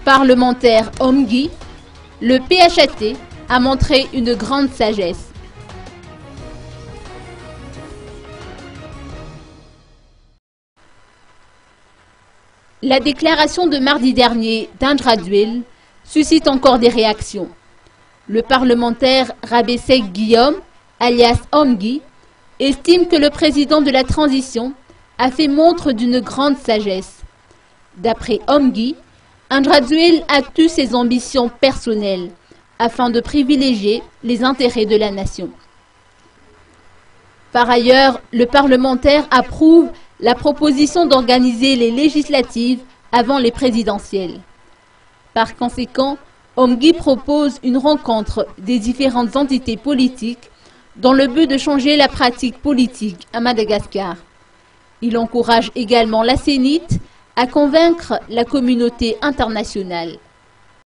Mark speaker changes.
Speaker 1: Parlementaire Omgui, le PHAT a montré une grande sagesse. La déclaration de mardi dernier d'Indradouel suscite encore des réactions. Le parlementaire Rabessek Guillaume, alias Omgui, estime que le président de la transition a fait montre d'une grande sagesse. D'après Omgui, Indradouel a tue ses ambitions personnelles afin de privilégier les intérêts de la nation. Par ailleurs, le parlementaire approuve la proposition d'organiser les législatives avant les présidentielles. Par conséquent, Omgui propose une rencontre des différentes entités politiques dans le but de changer la pratique politique à Madagascar. Il encourage également la CENIT à convaincre la communauté internationale.